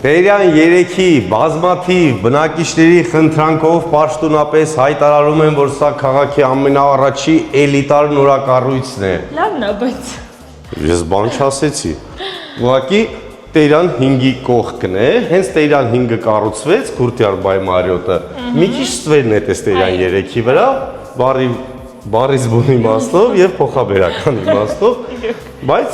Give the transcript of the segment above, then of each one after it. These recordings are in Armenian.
Տերյան երեքի բազմաթիվ բնակիչների խնդրանքով պաշտոնապես հայտարարում են, որ սա քաղաքի ամենաառաջի էլիտար նորակառույցն է։ Լավն է, բայց Ես բան չասեցի։ Ուղղակի Տերյան 5-ի կողքն է, հենց Տերյան 5-ը կառուցվեց Քուրթիարբայ Մարիոտը։ Մի քիչ ստվերն է Տերյան 3-ի վրա, բարից բուն իմաստով եւ փոխաբերական իմաստով, բայց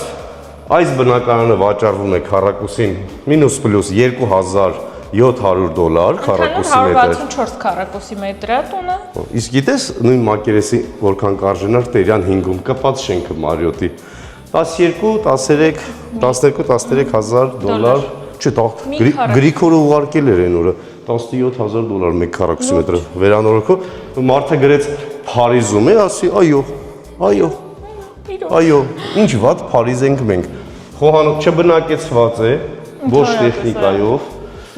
այս բնակարանը վաճառվում է քառակուսին մինուս պլյուս $2700 քառակուսի մետր։ 164 քառակուսի մետր է տունը։ Իսկ գիտես նույն մակերեսի որքան կարժենար Տերյան 5-ում կպած շենքը Մարիոտի 12-13,000 չէ, Գրիգորը ուղարկել էր այն օրը $17000 մեկ քառակուսի մետր վերանորոգով, մարդը գրեց Փարիզում է, ասի այո, ինչ վատ Փարիզ ենք մենք։ Խոհանոց չբնակեցված է, ոչ տեխնիկայով,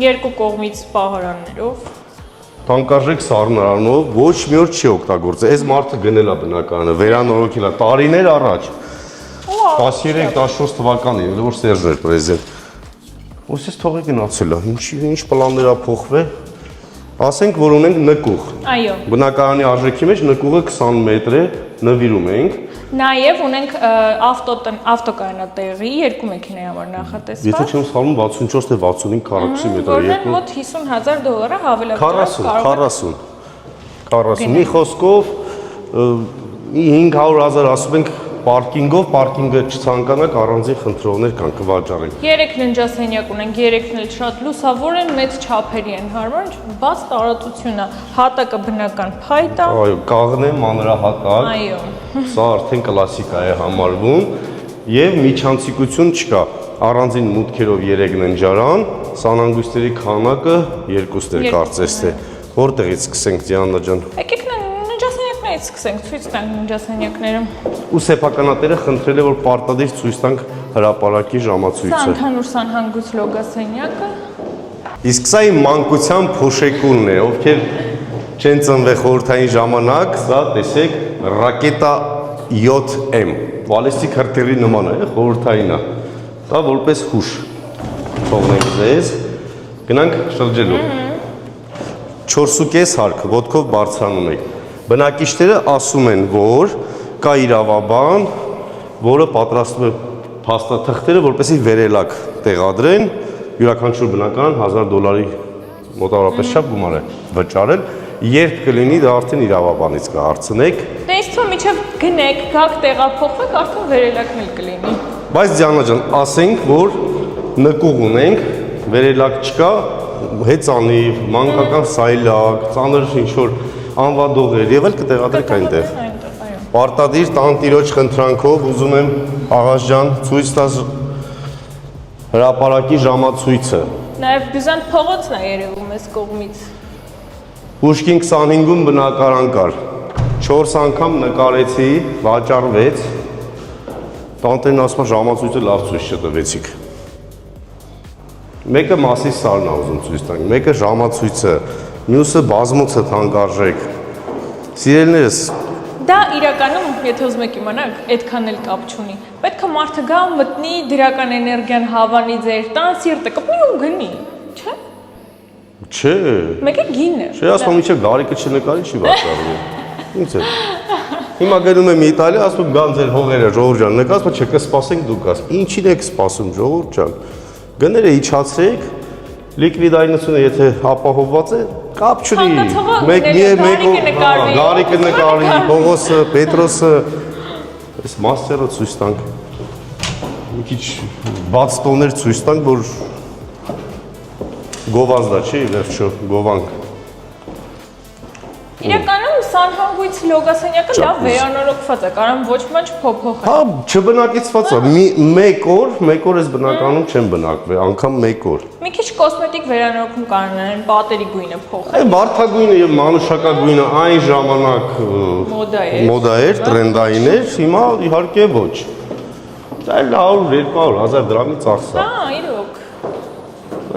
երկու կողմից պահարաններով, թանկարժեք սառնարանով, ոչ մի օր չի օգտագործել։ Այս մարդը գնել է բնակարանը, վերանորոգել է տարիներ առաջ։ 13-14 թվականին, որ Սերժն էր պրեզիդենտ։ Ոսից թողի գնացել է, ինչ պլաններ ա փոխվել։ Ասենք, որ ունենք նկուղ։ Այո։ Բնակարանի արժեքի մեջ նկուղը 20 մետր է, նվիրում ենք։ Նաև ունենք ավտոկայանատեղի երկու մեքենայի համար նախատեսված։ Եթե չեմ սխալվում 64 թե 65 քառակուսի մետր է երկու։ Մոտ $50,000 հավելական 40, մի խոսքով 500,000 ասում ենք պարկինգը չցանկանաք առանձին խնդրողներ կան կվաճառենք։ 3 ննջասենյակ ունենք, 3-ն էլ շատ լուսավոր են, մեծ չափերի են հարմար, բաց տարածություն է, հատակը բնական փայտ է։ Այո, կաղն է, մանրահատակ։ Այո։ Սա արդեն կլասիկա է համարվում եւ միջանցիկություն չկա։ Առանձին մուտքերով 3 ննջարան, սանանգույցների քանակը 2-ներ կարծես թե։ Որտեղից սկսենք Դիանա ջան։ Եկեք ննջասենյակներից սկսենք, ցույց տանք ննջասենյակները։ Ու սեփականատերը խնդրել է որ պարտադիր ցույց տանք հրապարակի ժամացույցը։ Սա ընդհանուր սանհանգույց լոգասենյակը։ Իսկ սա իմ մանկության փոշեկունն է, ովքեր չեն ծնվել խորհրդային ժամանակ, սա տեսեք ռակետա 7M, բալիստիկ հրթիռի նման է, խորհրդային է։ Դա որպես հուշ թողնենք ձեզ, գնանք շրջելու։ 4.5 հարկ, ոտքով բարձրանում եք։ Բնակիչները ասում են, որ կա իրավաբան, որը պատրաստում է փաստաթղթերը, որպեսզի վերելակ տեղադրեն, յուրաքանչյուր բնակարան $1000 մոտավորապես չափ գումար է վճարել, երբ կլինի դա արդեն իրավաբանից կհարցնեք։ Դե իսկ թող միջև գնեք, գաք տեղափոխվեք, արդեն վերելակն էլ կլինի։ Բայց Դիանա ջան, ասենք, որ նկուղ ունենք, վերելակ չկա, հեծանիվ, մանկական սայլակ, ծանր ինչ-որ անվադողեր եւ էլ կտեղադրեք այնտեղ։ Պարտադիր տանտիրոջ խնդրանքով ուզում եմ աղաս ջան ցույց տաս հրապարակի ժամացույցը։ Նաեւ Բյուզանտ փողոցն է երևում այս կողմից։ Պուշկին 25-ում բնակարան կար։ 4 անգամ նկարեցի, վաճառվեց։ Տանտերն ասում է ժամացույցը լավ ցույց չտվեցիք։ Մեկը մասի սարն է ուզում ցույց տանք, մեկը ժամացույցը, մյուսը բազմոցը թանկարժեք։ Սիրելիներս, դա իրականում, եթե ուզում եք իմանալ, այդքան էլ կապ չունի։ Պետք է մարդը գա, մտնի, դրական էներգիան հավանի ձեր տան, սիրտը կպնի ու գնի, չէ՞։ Չէ։ Մեկը գին է։ Չէ, ասում եմ, իչե գարիկը չնկարի, չի վաճառվում։ Ինչ է։ Հիմա գնում եմ Իտալիա, ասում եմ գան ձեր հողերը ժողովուրդ ջան, նկարում չէ, կսպասենք դուք ասում։ Ինչին եք սպասում ժողովուրդ ջան։ Գները իջացրեք, լիկվիդայնությունը եթե ապահովված է, կապ չունի։ Գարիկը նկարի, Պողոսը, Պետրոսը, այս մաստերը ցույց տանք։ Մի քիչ բաց տոներ ցույց տանք, որ գովազդա չի, վերջո գովանք։ Իրականում սանհանգույց լոգասենյակը լավ վերանորոգված է, կարամ ոչ մի բան չփոփոխել։ Հա, չբնակեցված է։ Մեկ օր էս բնականում չեն բնակվել, անգամ մեկ օր։ Մի քիչ կոսմետիկ վերանորոգում կանոնային, պատերի գույնը փոխել։ Այն վարդագույնը եւ մանուշակագույնը այն ժամանակ մոդա էր, տրենդային էր, հիմա իհարկե ոչ։ Դա 100-200 դրամի ծախս է։ Հա, իրոք։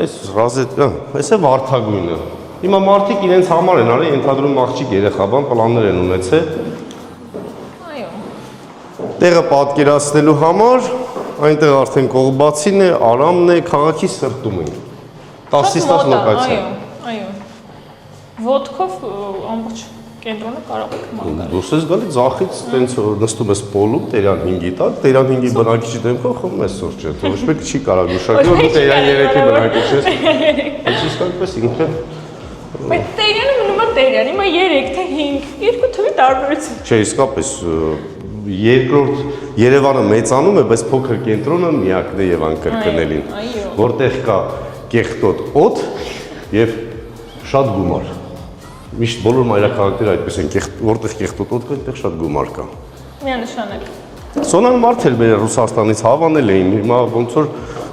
Այս ռազետկա, այս է վարդագույնը։ Հիմա մարդիկ իրենց համար են արել, ենթադրում աղջիկ երեխաբան պլաններ են ունեցել։ Այո։ Տեղը պատկերացնելու համար այնտեղ արդեն Կողբացին է, Արամն է, քաղաքի սրտում են։ 10-ից 10 լոկացիա։ Այո։ Ոտքով ամբողջ կենտրոնը կարող եք մանգալ։ Դուրս ես գալի ձախից, տենց նստում ես պոլում Տերյան 5-ի տակ, Տերյան 5-ի բնակիչի դեմքով խմում ես սուրճը։ Ոչ մեկ չի կարող գուշակել, որ դու Տերյան 3-ի բնակիչ ես։ Այս իսկապես ինքը Բայց Տերյանը մնում է Տերյան, հիմա 3 թե 5, երկու թվի տարբերություն։ չէ, իսկապես երկրորդ Երևանը մեծանում է, բայց փոքր կենտրոնը միակն է եւ անկրկնելին, որտեղ կա կեղտոտ օդ եւ շատ գումար։ Միշտ բոլոր մայրաքաղաքները այդպես են, որտեղ կեղտոտ օդ կա, այնտեղ շատ գումար կա։ Միանշանակ։ Սոնան մարդ էլ մեր Ռուսաստանից հավանել էին, հիմա ոնց որ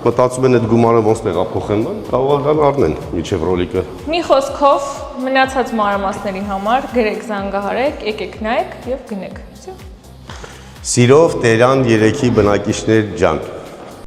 մտածում են այդ գումարը ոնց տեղափոխեն, կարող են առնեն միջև ռոլիկը։ Մի խոսքով մնացած մանրամասների համար գրեք զանգահարեք, եկեք նայեք եւ գնեք։ Всё։ Սիրով Տերյան 3-ի բնակիչներ ջան։